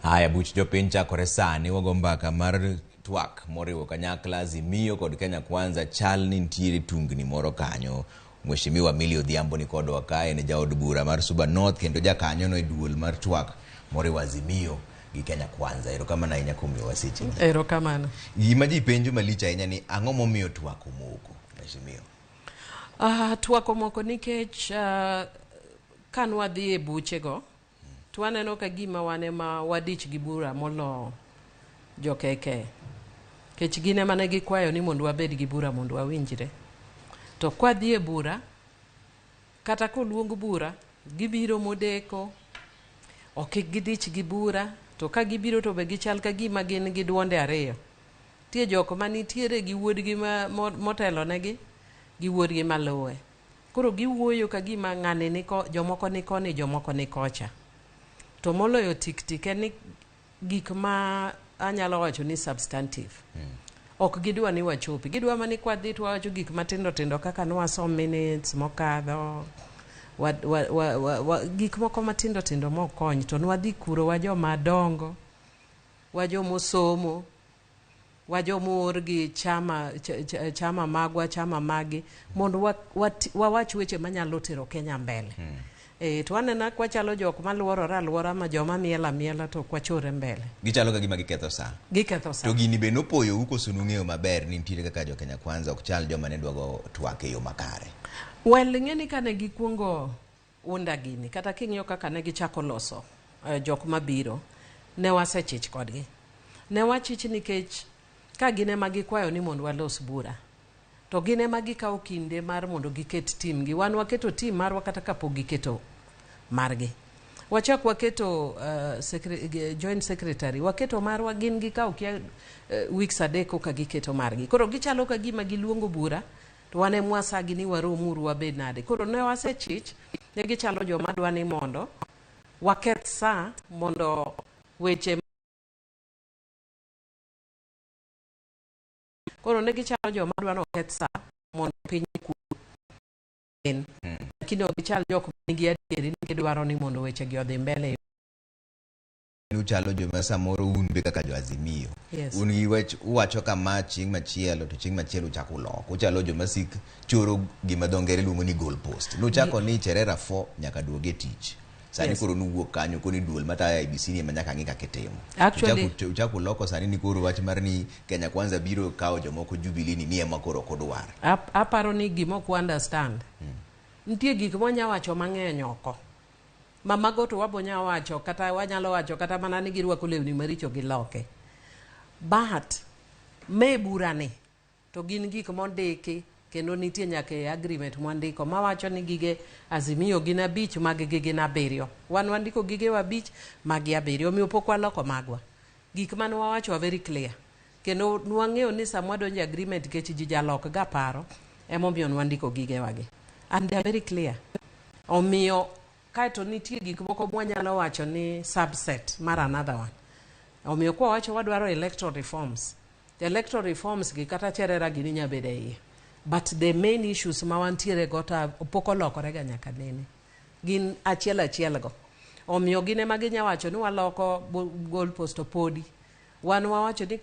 Haya buch jopiny chakore sani wago mbaka mar Twak moriwo kanyakla Azimio kod Kenya Kwanza chal ni nitiere tungni moro kanyo. Mheshimiwa Millie Odhiambo ni kodwa kae ne jaod bura mar Suba North kendo jakanyo no duol mar Twak moriwo Azimio gi Kenya Kwanza. Erokamano ahinya kuom miyowa seche. Erokamano. Gima ji penjo malich ahinya ni ang'o momiyo Twak omoko Mheshimiwa? Twak omoko nikech kan wadhi e buchego to waneno ka gima wane ma wadich gi bura molo jokeke. Kech gine mane gikwayo ni mondo wabed gi bura mondo wawinjre. To kwa dhi e bura kata koluong bura gibiro modeko ok gidich gi bura to ka gibiro to be gichal ka gima gin gi duonde ariyo. Tie joko manitiere gi wuodgi motelo negi gi wuodgi maluwe. Koro giwuoyo ka gima ng'ane niko jomoko niko ni jomoko nikocha. To moloyo tik en gik ma anyalo wacho ni substantive. Ok gidwa ni wachopi. Gidwa mani kwa dhi to wacho gik matindo kaka nwasom minutes mokadho. Gik moko matindo mokony to nwadhi kuro wa joma dongo. Wa jomosomo. Wa jomor gi chama magwa chama magi mondo wawach weche manyalo tero Kenya mbele. To anena kwa chalo jok maluorore aluora ma joma miela to kwachore mbele. Gichalo ka gima giketho sa. Giketho sa. To gini be nopoyo uko sunung'eyo maber ni nitiere kaka jo Kenya Kwanza ok chal joma ne dwago Twak e yo makare. Well, ng'eni kane gikuongo unda gini kata king'iyo kaka ne gichako loso jok mabiro ne wasechich kodgi. Ne wachich nikech ka gine magikwayo ni mondo walos bura. To gine magikawo kinde mar mondo giket tim gi. Wan waketo tim marwa kata kapok giketo margi. Wachak waketo joint secretary. Waketo marwa gin gikawo kia weeks adeko ka giketo margi. Koro gichalo ka gima giluongo bura. To wane mwasagi ni waromuru wabed nade. Koro ne wasechich. Ne gichalo joma dwa ni mondo. Waket sa mondo weche. Koro ne gichalo joma dwa no ket sa mondo piny kuo. Lakini gichalo jok manigi adieri ni gidwaro ni mondo weche gi odhi mbele. Uchalo joma samoro un be kaka jo Azimio. Yes. Uwacho kama chieng' machielo to chieng' machielo uchako loko. Uchalo joma sik choro gima dongere luongo ni goal post. Nuchako ni Cherera 4 nyaka duoge tich. Sani koro nuwuok kanyo koni duol mata IBC ni manyaka ng'i kaka itimo. Actually, uchako loko sani ni koro wach mar ni Kenya Kwanza biro kawo jomoko Jubilee ni ema koro kodwar. Aparo ni gimoko understand. Nitie gik monya wacho mang'eny oko. Mamago to wabonya wacho kata wanyalo wacho kata mana ni girwako lewni maricho gi loke. But me burani to gin gik mondiki kendo nitie nyaka agreement mwandiko mawacho ni gige Azimio gin 5 mag gige 7. Wan wandiko gige 5 mag 7 omiyo pok waloko magwa. Gik mane wawacho very clear. Kendo nwang'eyo ni samwa donjo agreement kech ji jalok ga paro emomiyo nwandiko gige wagi. And they are very clear. Omiyo kaeto nitie gik moko mwanyalo wacho ni subset mar another one. Omiyo kwa wacho wadwaro electoral reforms. The electoral reforms gi kata Cherera gini nyabede iye. But the main issues ma wantiere gota poko lokore ga nyaka nene. Gin achiel go. Omiyo gine maginya wacho ni waloko goal post podi. Wan wawacho ni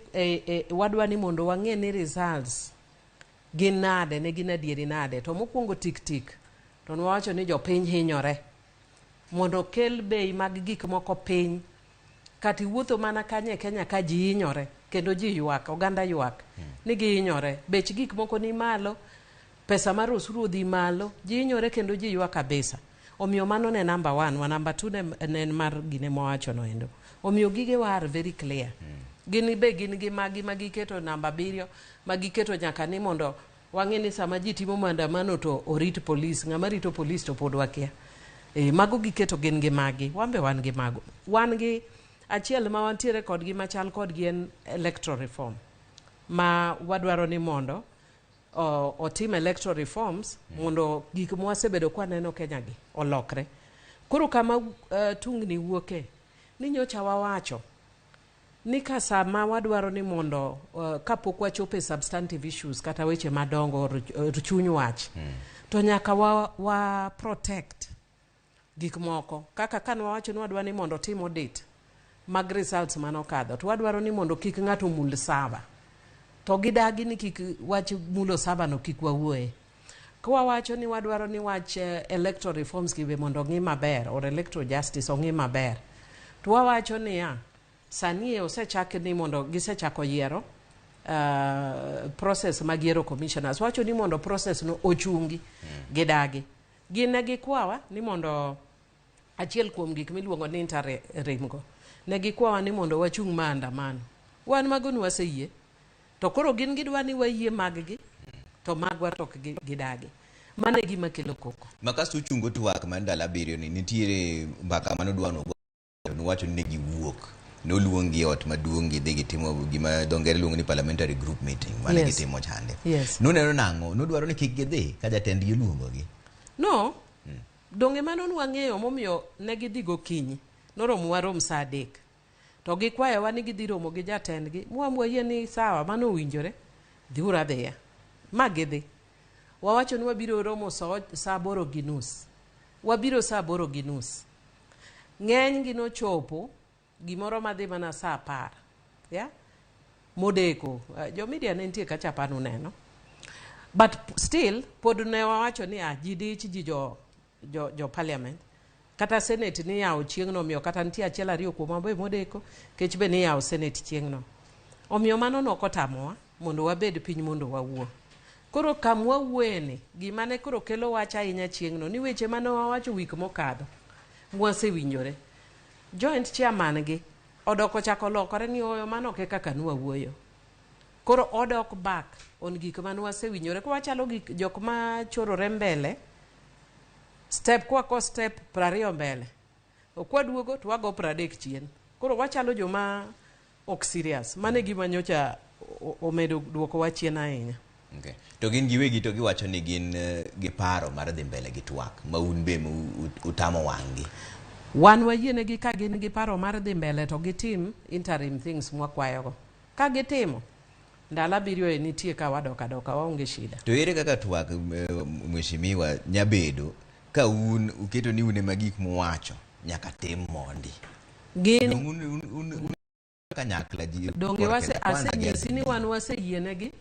wadwa ni mondo wang'e ni results gin nade ne gin adieri nade. To mokwongo tik. To wawacho ni jopiny hinyore. Mondo kel bei mag gik moko piny. Kati wuotho mana kanye Kenya ka ji hinyore. Kendo ji ywak, oganda ywak. Ni gi hinyore. Bech gik moko ni malo. Pesa mar osuru dhi malo. Ji hinyore kendo ji ywak kabisa. Omiyo mano ne number 1. Wa number 2 ne mar gine mwacho no endo. Omiyo gige war very clear. Gini be gin gi magi keto number 7. Magi keto nyaka ni mondo wang'e ni sama ji timo maandamano to orit police. Ng'ama rito police to pod wakia. Mago giketo gin gi magi. Wambe wan gi mago. Wan gi achiel ma wantiere kodgi machal kodgi en electoral reform. Ma wadwaro ni mondo otim electoral reforms mondo gik mwasebedo kwa neno Kenya gi olokre. Koro kama tungni wuoke ni nyocha wawacho ni kasama wadwaro ni mondo kapok wachope substantive issues kata weche madongo chuny wach to nyaka wa protect gik moko kaka kan wawacho ni wadwa ni mondo tim audit mag results manokadho to wadwaro ni mondo kik ng'ato mul saba to gidagi ni kik wach mulo saba no kik wawuoye kwa wacho ni wadwaro ni wach electoral reforms gibe mondo ng'i maber or electoral justice ong'i maber to wacho ni ya sani osechak ni mondo gisechako yiero process mag yiero commissioners wacho ni mondo process no ochungi gidagi gine gikwawa ni mondo achiel kuom gik miluongo ni interim go ne gikwawa ni mondo wachung maandamano wan magonu waseyie to koro gin gidwa ni wayie mag-gi to magwa to gidagi mane gima kelo koko makasto uchungo twak man dala biriyo ni nitiere mbaka manodwa no wacho ni giwuok noluongi ot maduong' gidhi gitimo gima dongere luongo ni parliamentary group meeting mane gitimo chande noneno nang'o nodwaro ni kik gidhi ka jatend gi luongogi no donge mano nwang'eyo momiyo ne gidhi gokinyi noromo warom saa 3 to gikwayowa ni gidhi romo gi jatendgi mwayie ni sawa mano owinjore dhiuru adhiya ma gidhi wawacho ni wabiro romo saa 8:30 wabiro saa 8:30 ng'eny gi nochopo gimoro madhi mana saa 10 ya modeko jo media ne nitie kacha panu neno but still pod ne wawacho ni jidich ji jo parliament kata senate ni yawo chieng'no omiyo kata nitie achiel ariyo kuom mabe modeko kech be ni yawo senate chieng'no omiyo mano nokotamowa mondo wabed piny mondo wawuo koro kamwa wueni gima ne koro kelo wach ahinya chieng'no ni weche mane wawacho wik mokadho mwasewinjore joint chairman gi odoko chako lokore ni oyo mano ke kaka nwawuoyo koro odok back on gik mane wasewinjore ko wachalo gik jok ma chorore mbele step kwa step 20 mbele okwaduogo to wago 30 chien koro wachalo joma ok serious mane gima nyocha omedo duoko wachien ahinya okay to gin giwegi to giwacho ni gin gi paro mar dhi mbele gi twak ma un be utamo wangi wan wayiene gi ka gin gi paro mar dhi mbele to gitim interim things mwakwayogo ka gitimo ndala biriyo nitie ka wadoka waonge shida to ere kaka twak mheshimiwa nyabedo ka un uketo ni une magik muwacho nyaka tim mondi gin kanyakla ji donge wase asenyisi ni wan waseyienegi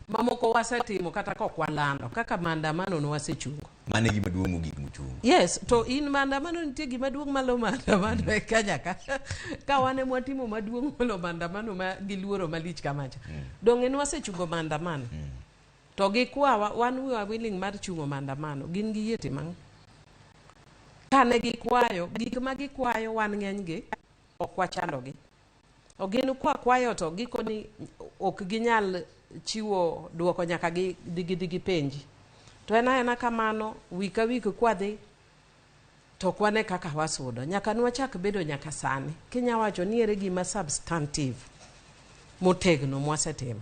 mamoko wasetimo kata kok walando kaka maandamano no wasechungo mane gima duong' gik muchungo yes to in maandamano nitie gima duong' malo maandamano e Kenya ka wane mwatimo maduong' malo maandamano ma giluoro malich kamacha donge ni wasechungo maandamano to gikwawa wan we are willing mar chungo maandamano gin gi yete mang kane gikwayo gik ma gikwayo wan ng'enygi ok wachandogi ogin kwayo to gikoni ok ginyal chiwo duoko nyaka digi penji to ena kamano wika wik kwadhi to kwane kaka wasudo nyaka nwachak bedo nyaka sani kinya wacho ni ere gima substantive motegno mwasetimo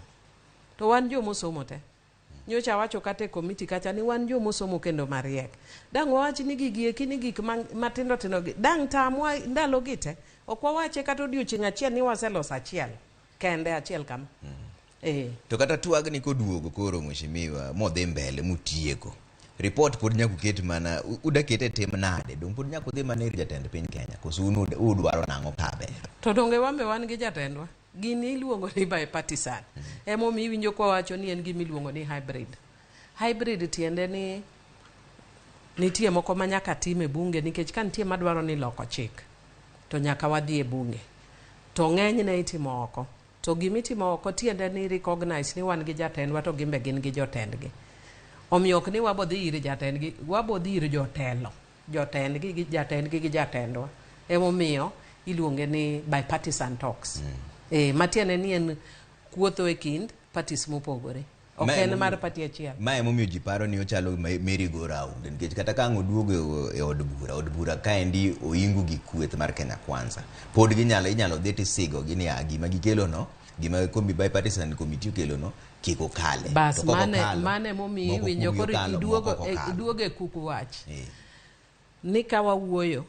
to wan jo mosomo te nyocha wacho kate committee kacha ni wan jo mosomo kendo mariek dang wawachi ni gigie kini gik matindo tindo dang tamwa ndalo gite okwa wache kata odiochieng' achiel ni waseloso achiel kende achiel kama to kata twag ni koduogo koro mheshimiwa modhi mbele mutieko report pod nyaku ket mana udakete tim nade dong pod nyaku dhi mana ir jatend piny Kenya koso udwaro nang'o kaber to donge wambe wan gi jatendwa gini iluongo ni bipartisan emo mi winjo kwa wacho ni en gimi luongo ni hybrid tiende ni nitie moko manyaka time bunge nikech kan nitie madwaro ni loko chik to nyaka wadhi e bunge to ng'eny ne itimo oko to gimitimo oko tiende ni recognize ni wan gi jatendwa to gimbe gin gi jotendgi omiyo ok ni wabodhi ir jatendgi wabodhi ir jotendgi gi jatendgi gi jatendwa emomiyo iluonge ni bipartisan talks matiende ni en kuotho e kind parties mopogore ok en mar party achiel ma emomiyo ji paro ni ochalo merry go round nikech kata ka oduogo e od bura kaendi oingu gi kweth mar Kenya Kwanza pod inyalo dhi tisigo gini gima gikelo no gima kombi bipartisan committee kelo no kiko kale bas mane momi winjo koro iduogo e kuku wach ni ka wawuoyo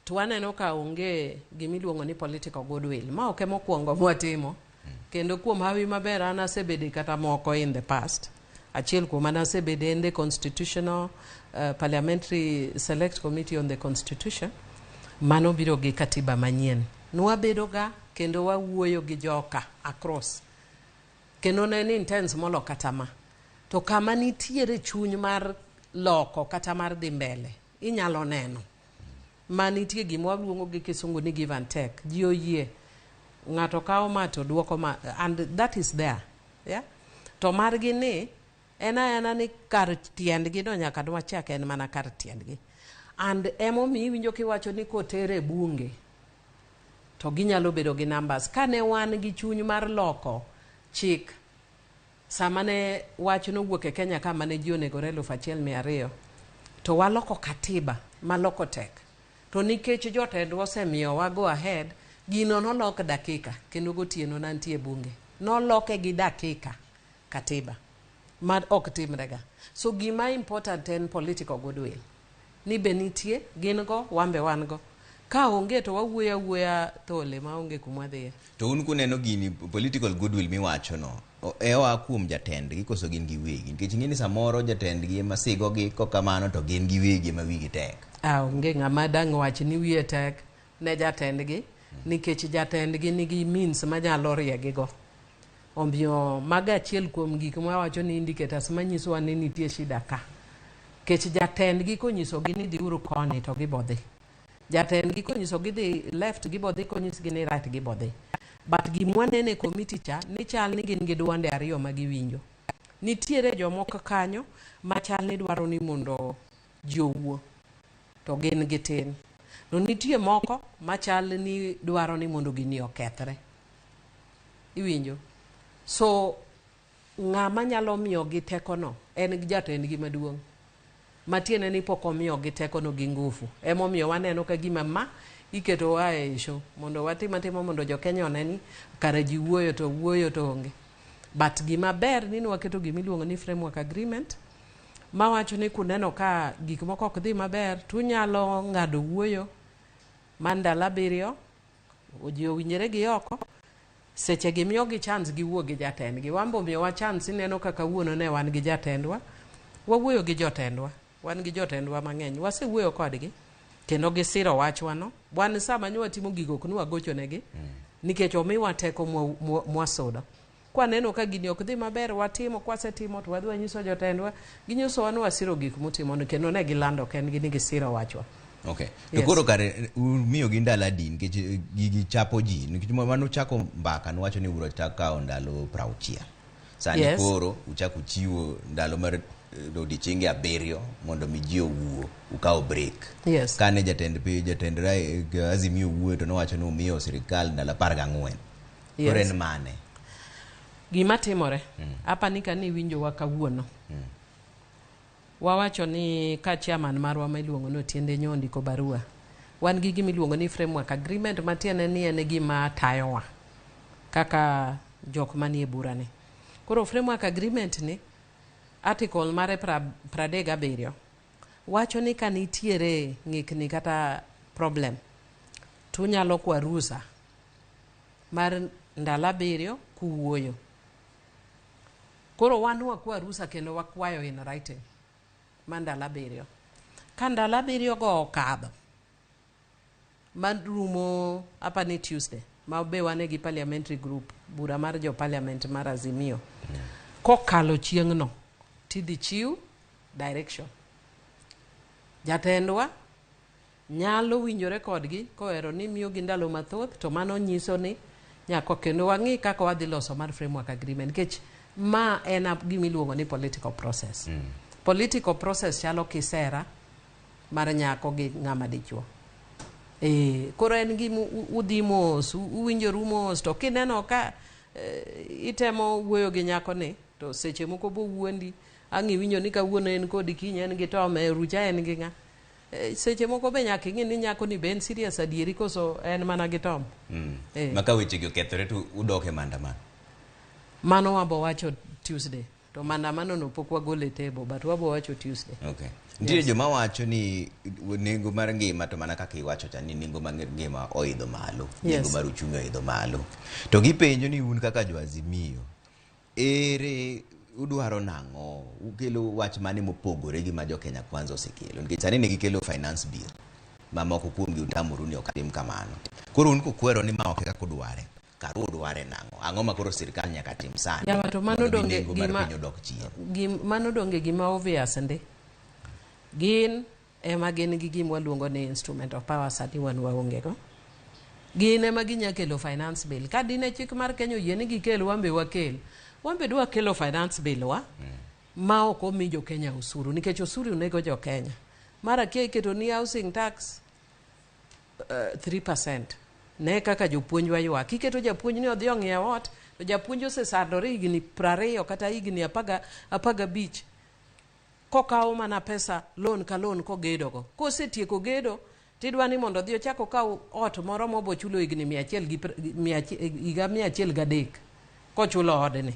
to waneno ka onge gimiluongo ni political goodwill ma ok mokwongo mwatimo kendo kuom hawi maber ana sebede kata moko in the past achiel kuom ana sebede in the constitutional parliamentary select committee on the constitution mano biro gi katiba manyien nwabedo ga kendo wawuoyo gi joka across kendo ne ni intense molo kata ma to kama nitiere chuny mar loko kata mar dhi mbele inyalo neno ma nitie gima waluongo gi kisungu ni give and take ji oyie ng'ato kawo ma to duoko ma and that is there yeah to margi ni ena ni kar tiendgi no nyaka dwachak en mana kar tiendgi and emomiyo iwinjo kiwacho ni kotere bunge to ginyalo bedo gi numbers kane wan gi chuny mar loko chik sama ne wach nowuok e Kenya kama ne ji onegore 1200 to waloko katiba maloko tek to nikech jotendwa osemiyowa go ahead gino nolok dakika kendo gotieno nantie bunge noloke gi dakika katiba ma ok timrega so gima important en political goodwill ni benitie gin go wambe wan go ka onge to wawuoya thole ma onge kumwadhiye to un kuneno gini political goodwill miwacho no ewa kuom jatendgi koso gin giwegi nikech ng'eni samoro jatendgi ema sigogi kokamano to gin giwegi ema wigi tek onge ng'ama dang' wach ni wiye tek ne jatendgi nikech jatendgi nigi means manyalo riegigo omiyo maga achiel kuom gik mawacho ni indicators manyisowa ni nitie shida ka kech jatendgi konyisogi ni dhiuru koni to gibodhi jatendgi konyisogi dhi left gibodhi konyisgi ni right gibodhi but gimwanene committee cha ni chal ni gin gi duonde ariyo ma giwinjo nitiere jomoko kanyo machal ni dwaro ni mondo ji owuo to gin gitin no nitie moko machal ni dwaro ni mondo gini okethre iwinjo so ng'ama nyalo miyo gi tekono en jatendgi maduong' matiene ni pok omiyo gi tekono gi ngufu emomiyo waneno ka gima ma iketo wae isho mondo watima mondo jo Kenya oneni kare ji wuoyo to onge but gima ber ni waketo gimiluongo ni framework agreement mawacho ni kuneno ka gik moko ok dhi maber tunyalo ng'ado wuoyo mandala biriyo ji owinjore gi oko seche gimiyo gi chance giwuo gi jatendgi wambo miyo wa chance neno kaka wuono ne wan gi jatendwa wawuoyo gi jotendwa wan gi jotendwa mang'eny wasewuoyo kodgi kendo gisiro wachwano wan sama nyo watimo gigo kunu wagocho negi nikech omiwa teko mwasudo kwaneno ka gini ok dhi maber watimo kwasetimo to wadhi wanyiso jotendwa ginyiso wan wasiro gik mutimo kendo ne gilando ken gi ni gisiro wachwa okay to koro kare miyo gi ndalo adi nikech gigi chapo ji nikech mano chako mbaka nwacho ni uro chaka ndalo 60 sani koro uchako chiwo ndalo mar odiochienge 7 mondo mi ji owuo ukawo break kane jatend Azimio wuoyo to nowacho ni umiyo sirikal ndalo 14 koro en mane gima timore apa ni kani winjo wa kawuono wawacho ni ka chairman marwa miluongo no Tiende Nyondi ko barua wan gi gimiluongo ni framework agreement matiene ni en gima tayowa kaka jok manie burane koro framework agreement ni article mare 37 wacho ni kanitiere ng'ikni kata problem tunyalo kwa rusa mar ndalo 7 kuwuoyo koro wan wakwa rusa kendo wakwayo in writing mandalo 7 ka ndalo 7 go okadho marumo apa ni Tuesday ma be wane gi parliamentary group bura mar jo parliament mar Azimio kokalo chieng'no tidhi chiw direction jatendwa nyalo winjore kodgi koero ni miyo gi ndalo mathoth to mano nyiso ni nyako kendo wang'i kaka wadhi loso mar framework agreement kech ma en gimiluongo ni political process political process chalo kisera mar nyako gi ng'ama dichuo koro en gi udhi mos uwinjoru mos to kineno ka itemo wuoyo gi nyako ni to seche moko bo wuondi ang'i winjo ni kawuono en kodi kiny en gi tome rucha en gi ng'a seche moko be nyaka ing'i ni nyako ni ben serious adieri koso en mana gi tom maka weche gi okethore to udoke mandamano mano wabo wacho Tuesday to mandamano no pok wagole e table but wabo wacho Tuesday nitiere joma wacho ni nengo mar ngima to mana kaka iwacho cha ni nengo mar ngima oidho malo nengo mar uchumi oidho malo to gipenjo ni un kaka jo Azimio ere udwaro nang'o ukelo wach mane mopogore gi ma jo Kenya Kwanza osekelo nikech sani ne gikelo finance bill mamoko kuomgi utamoru ni ok tim kamano. Koro un kukwero ni ma ok kaka dware. Karu dware nang'o? Ang'o ma koro sirkal nyaka tim sani? Ya to mano donge mano donge gima obvious ndi. Gin ema gin gi gima luongo ni instrument of power sati wan waonge go. Gin ema ginya kelo finance bill. Ka dine chik mar Kenya yiene gikel wambe wakel. Wambe dwa kelo finance bill wa ma ok omi jo Kenya usuru nikech usuru nego jo Kenya. Mara kia iketo ni housing tax 3%. Ne kaka jopuonj wa ywak. Iketo japuonj ni odhi ong'iew ot, to japuonj osesandore higni 20 kata higni 15 kokawo mana pesa loan ka loan kogedogo. Kosetieko gedo tidwa ni mondo odhi ochako kawo ot moro mobo chulo higni 103 kochulo odni.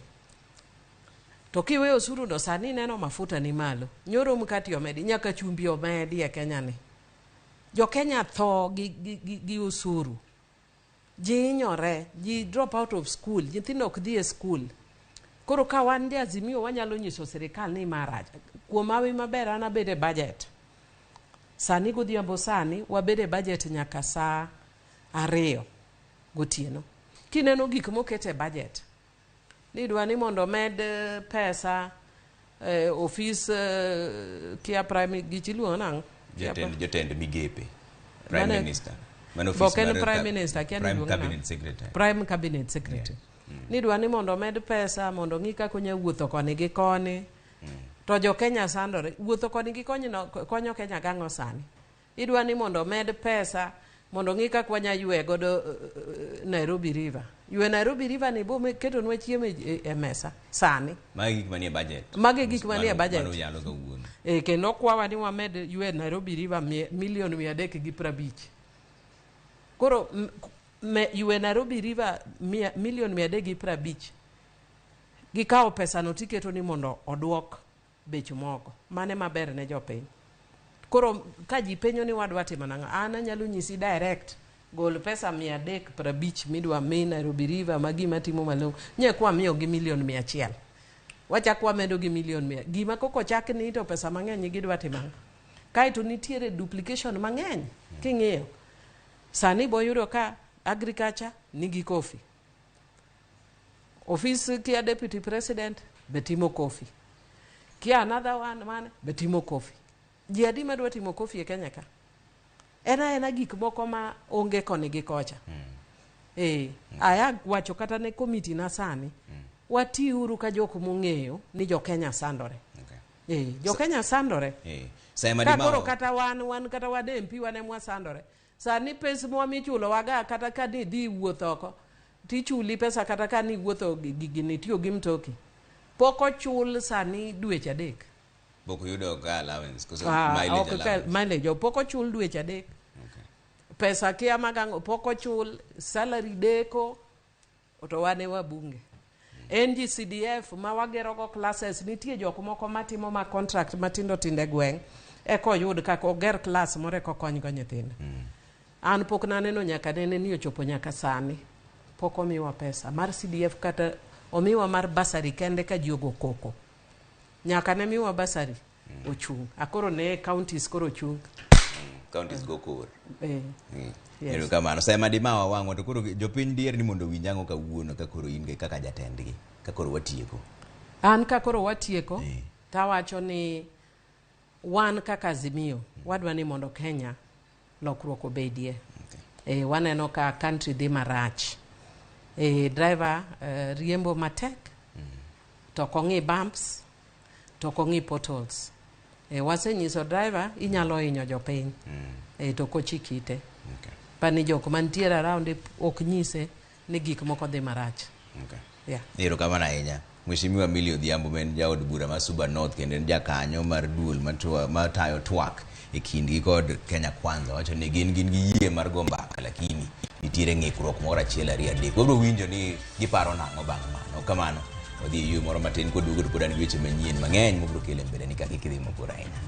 To kiweyo osuru do sani neno mafuta ni malo. Nyoro mkati omedi nyaka chumbi omedi e Kenya ni. Jo Kenya tho gi usuru. Ji hinyore, ji drop out of school, nyithindo ok dhi e school. Koro ka wan de Azimio wanyalo nyiso sirikal ni marach. Kuom hawi maber an abede budget. Sani godhiambo sani wabede budget nyaka saa 2 gotieno. Kineno gik mokete budget. Nidwa ni mondo med pesa office kia prime gichiluo nang. Jotend migepe. Prime Minister. Prime Minister Prime Cabinet Secretary. Prime Cabinet Secretary. Nidwa ni mondo med pesa mondo ng'i kaka onya wuotho koni gi koni. To jo Kenya sandore wuotho koni gi konyo Kenya gang'o sani. Idwa ni mondo med pesa mondo ng'i kaka wanya ywe godo Nairobi River. Ywe Nairobi River ni bo keto nwa chiemo e mesa sani. Magi gik manie budget. Magi gik manie budget. Mano yalo kawuono. Kendo kwawa ni wamed ywe Nairobi River milion 350. Koro ywe Nairobi River milion 350. Gikawo pesa no tiketo ni mondo oduok bech moko. Mane maber ne jopiny. Koro ka ji penyo ni wadwa timo nang'o, an anyalo nyisi direct gol pesa 350 midwa mi Nairobi River magi matimo malong'o. Nye kwa miyo gi milion 100. Wachak wamedo gi milion 100. Gima koko chak ni to pesa mang'eny gidwa timo. Kaito nitiere duplication mang'eny king'iyo. Sani boyudo ka agriculture nigi coffee. Office kia deputy president betimo coffee. Kia another one man betimo coffee. Ji adi madwa timo coffee e Kenya ka. Ena gik moko ma onge koni gi kocha. Aya wacho kata ne committee na sani. Wati uru ka jok mong'eyo ni jo Kenya sandore. Jo Kenya sandore. Koro kata wan kata wade MP wane mwa sandore. Sani pesa mwa michulo waga kata ka ni dhi wuothoko. Tichuli pesa kata ka ni wuotho gini tiyo gi mtoki. Poko chul sani dweche 3. Boko yudo ka allowance kuso mileage poko chul dweche 3. Pesa kia magango poko chul salary deko to wane wabunge. NGCDF ma wagero go classes nitie jok moko matimo ma contract matindo tinde gweng eko yud kako oger class more ko kony go nyithindo. An pok naneno nyaka nene ni ochopo nyaka sani. Poko miwa pesa mar CDF kata omiwa mar basari kende ka jiogo koko. Nyaka ne miwa basari ochung. Akoro ne counties koro ochung. Counties go kor. Yes. Kamano sema dimawa wang'o to koro jopiny dier ni mondo winjango kawuono ka koro in kaka jatendgi ka koro watieko. An ka koro watieko tawacho ni wan kaka Azimio wadwa ni mondo Kenya lokruok obedie. Waneno ka country dhi marach. Driver riembo matek. To kongi bumps. To kongi potholes. Wasenyiso driver inyalo hinyo jopiny. To kochikite. Pani jok mantiere around ok nyise ni gik moko dhi marach. Ero kamano ahinya. Mheshimiwa Millie Odhiambo men jaod bura ma Suba North kendo en jakanyo mar duol matayo Twak e kindgi kod Kenya Kwanza. Wacho ni gin gi yie mar go mbaka lakini nitiere ng'ikruok moro achiel ariyo adek. Wabiro winjo ni giparo nang'o bang' mano. Kamano odhi yue moro matin koduogo to pod an gi weche manyien mang'eny mobiro kele mbele ni kaka ikidhi mabor ahinya.